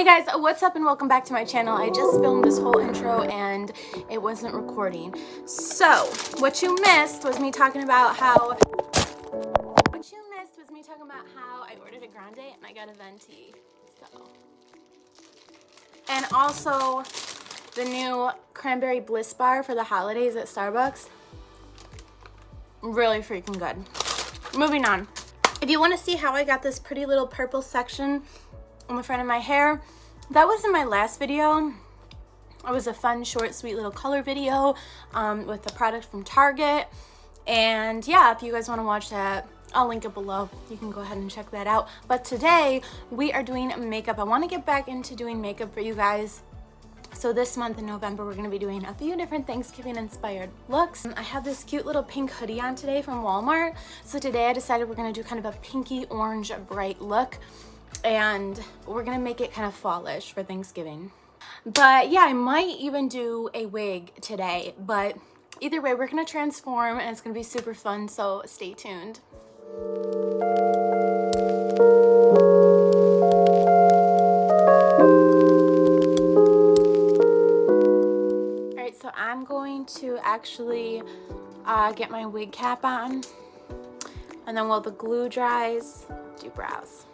Hey guys, what's up and welcome back to my channel. I just filmed this whole intro and it wasn't recording. So, what you missed was me talking about how I ordered a grande and I got a venti. So. And also the new cranberry bliss bar for the holidays at Starbucks. Really freaking good. Moving on. If you want to see how I got this pretty little purple section on the front of my hair, that was in my last video. It was a fun, short, sweet little color video with the product from Target. And yeah, if you guys want to watch that, I'll link it below. You can go ahead and check that out. But today we are doing makeup. I want to get back into doing makeup for you guys. So this month in November, we're going to be doing a few different Thanksgiving inspired looks. I have this cute little pink hoodie on today from Walmart. So today I decided we're going to do kind of a pinky orange bright look. And we're going to make it kind of fallish for Thanksgiving. But yeah, I might even do a wig today. But either way, we're going to transform and it's going to be super fun. So stay tuned. So I'm going to actually get my wig cap on, and then while the glue dries, do brows.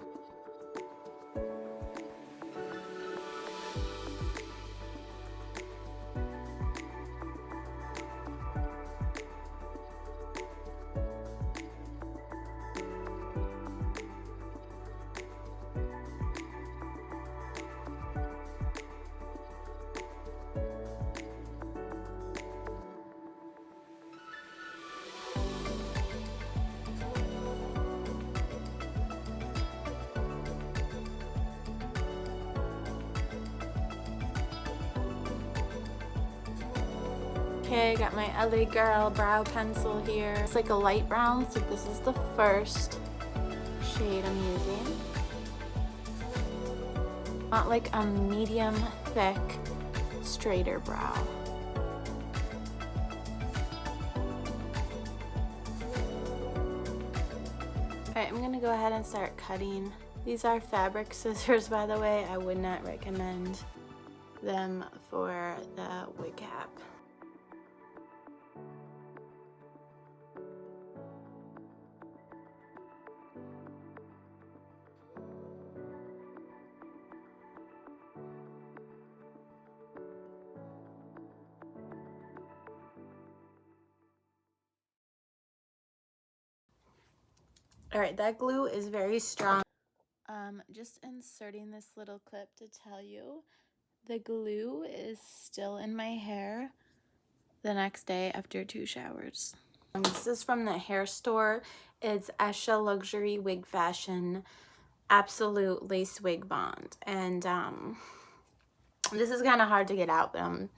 Okay, got my LA Girl brow pencil here. It's like a light brown, so this is the first shade I'm using. I want like a medium thick, straighter brow. Alright, I'm gonna go ahead and start cutting. These are fabric scissors, by the way. I would not recommend them for the wig cap. All right, that glue is very strong. Just inserting this little clip to tell you the glue is still in my hair the next day after 2 showers. This is from the hair store. It's SHELLYSTHRIFT Luxury Wig Fashion Absolute Lace Wig Bond. And this is kind of hard to get out, but I'm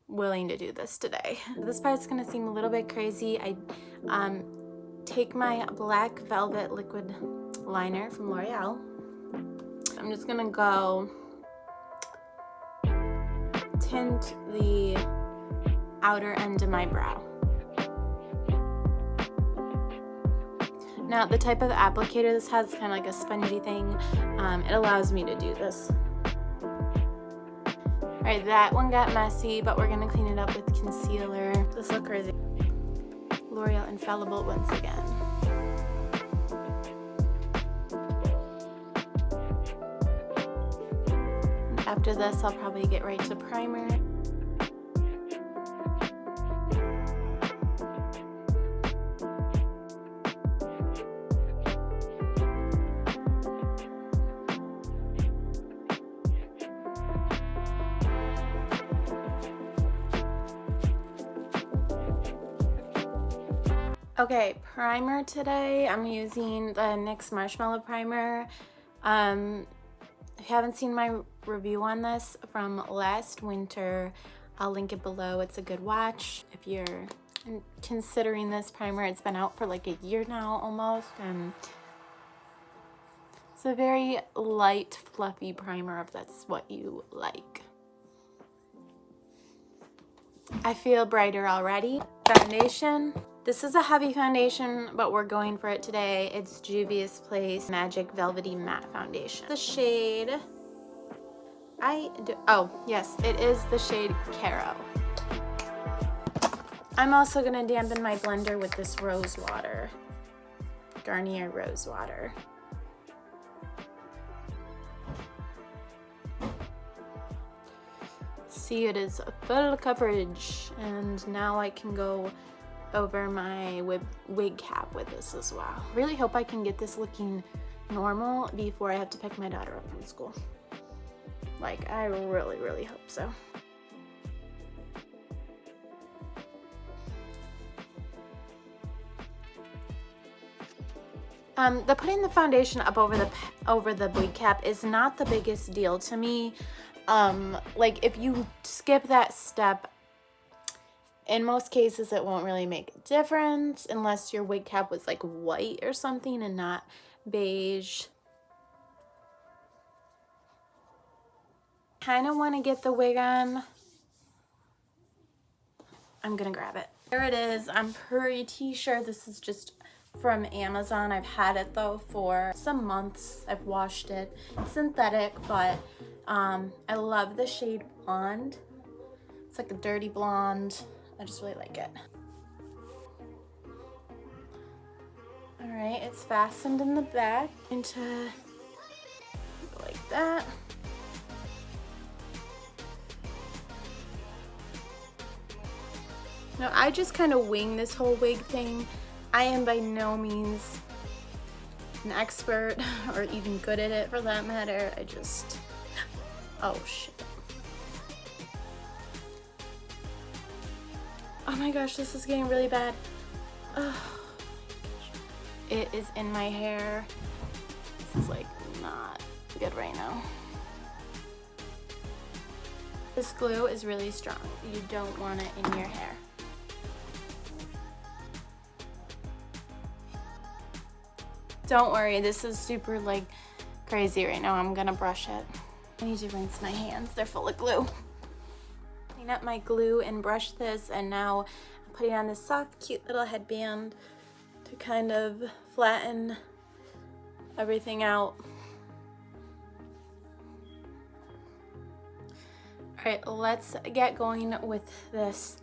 willing to do this today. This part's gonna seem a little bit crazy. I take my black velvet liquid liner from L'Oreal. I'm just gonna go tint the outer end of my brow. Now the type of applicator this has is kind of like a spongy thing. It allows me to do this. Alright, that one got messy, but we're gonna clean it up with concealer. This looks crazy. L'Oreal Infallible once again. After this, I'll probably get right to primer. Okay, primer today. I'm using the NYX Marshmallow Primer. If you haven't seen my review on this from last winter, I'll link it below. It's a good watch. If you're considering this primer, it's been out for like a year now almost. And it's a very light, fluffy primer if that's what you like. I feel brighter already. Foundation. This is a heavy foundation, but we're going for it today. It's Juvia's Place Magic Velvety Matte Foundation. The shade I do. Oh, yes, it is the shade Caro. I'm also gonna dampen my blender with this rose water, Garnier Rose Water. See, it is full coverage, and now I can go over my wig cap with this as well. Really hope I can get this looking normal before I have to pick my daughter up from school. Like, I really, really hope so. The putting the foundation up over the wig cap is not the biggest deal to me. Like, if you skip that step, in most cases it won't really make a difference unless your wig cap was like white or something and not beige. Kind of want to get the wig on. I'm gonna grab it. There it is. I'm pretty sure this is just from Amazon. I've had it though for some months. I've washed it. It's synthetic, but I love the shade blonde. It's like a dirty blonde. I just really like it. All right, it's fastened in the back into like that. Now I just kind of wing this whole wig thing. I am by no means an expert or even good at it for that matter. I just, oh shit. Oh my gosh, this is getting really bad. Oh, it is in my hair. This is like not good right now. This glue is really strong. You don't want it in your hair. Don't worry, this is super like crazy right now. I'm gonna brush it. I need to rinse my hands. They're full of glue. Clean up my glue and brush this, and now I'm putting on this soft, cute little headband to kind of flatten everything out. All right, let's get going with this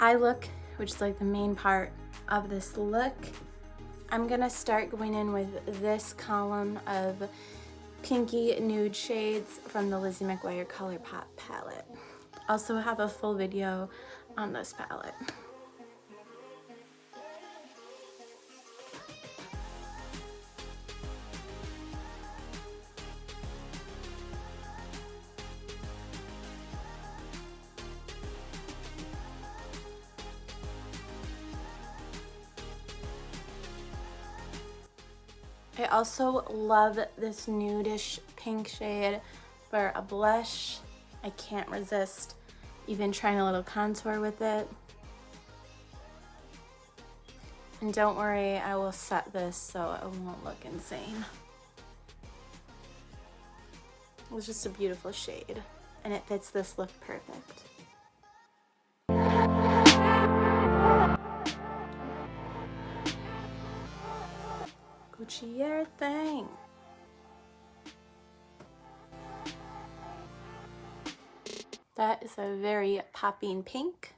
eye look, which is like the main part of this look. I'm gonna start going in with this column of pinky nude shades from the Lizzie McGuire Color Pop palette. Also have a full video on this palette. I also love this nudish pink shade for a blush. I can't resist even trying a little contour with it. And don't worry, I will set this so it won't look insane. It's just a beautiful shade, and it fits this look perfect. Gucci thing. That is a very popping pink.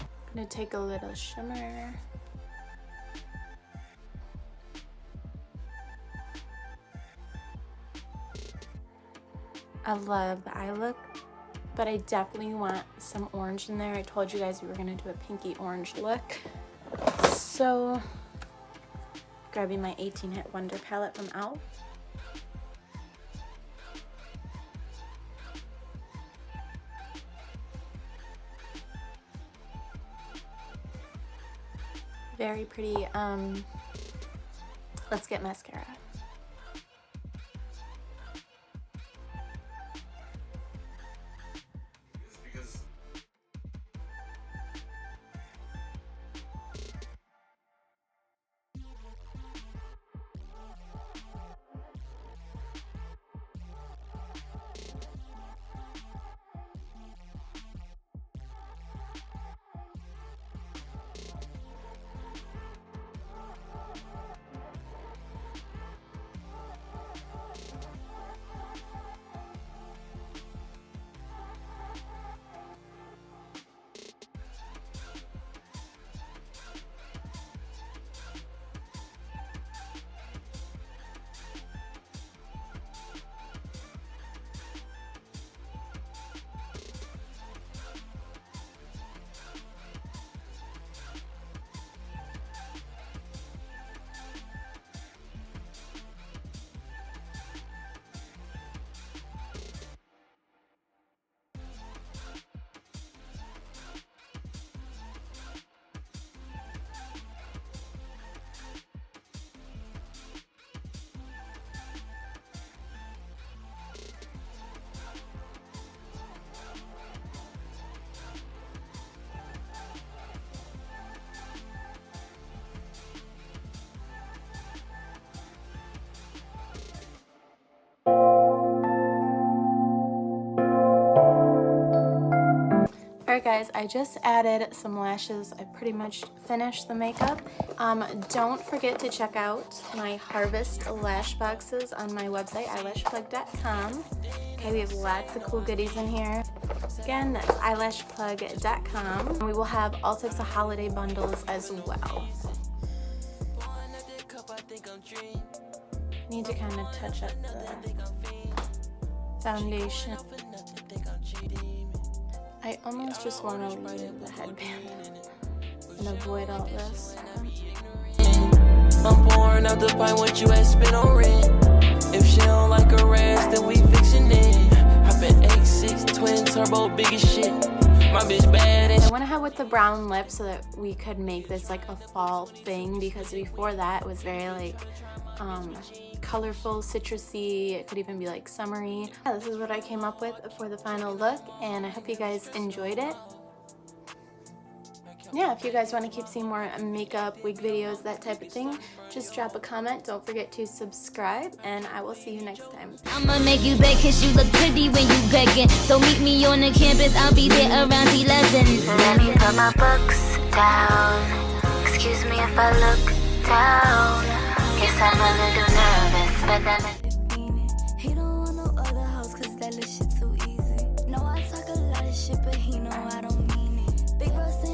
I'm gonna take a little shimmer. I love the eye look, but I definitely want some orange in there. I told you guys we were gonna do a pinky orange look. So, grabbing my 18 Hit Wonder palette from e.l.f. Very pretty. Let's get mascara. guys, I just added some lashes. I pretty much finished the makeup. Don't forget to check out my Harvest lash boxes on my website, eyelashplug.com. Okay, we have lots of cool goodies in here. Again, that's eyelashplug.com. And we will have all types of holiday bundles as well. Need to kind of touch up the foundation. I almost just want to leave the headband and avoid all this. I'm pouring out the pint what you had spent on rent. If she don't like her ass, then we fixin' it. I've been X6 twin turbo, big as shit. My bitch bad. I went ahead with the brown lip so that we could make this like a fall thing, because before that it was very like colorful, citrusy. It could even be like summery. Yeah, this is what I came up with for the final look, and I hope you guys enjoyed it. Yeah, if you guys want to keep seeing more makeup, wig videos, that type of thing, just drop a comment. Don't forget to subscribe, and I will see you next time. I'ma make you beg, cause you look pretty when you begging. So meet me on the campus, I'll be there around 11. Let me put my books down. Excuse me if I look down. Guess I'm a little nervous, but then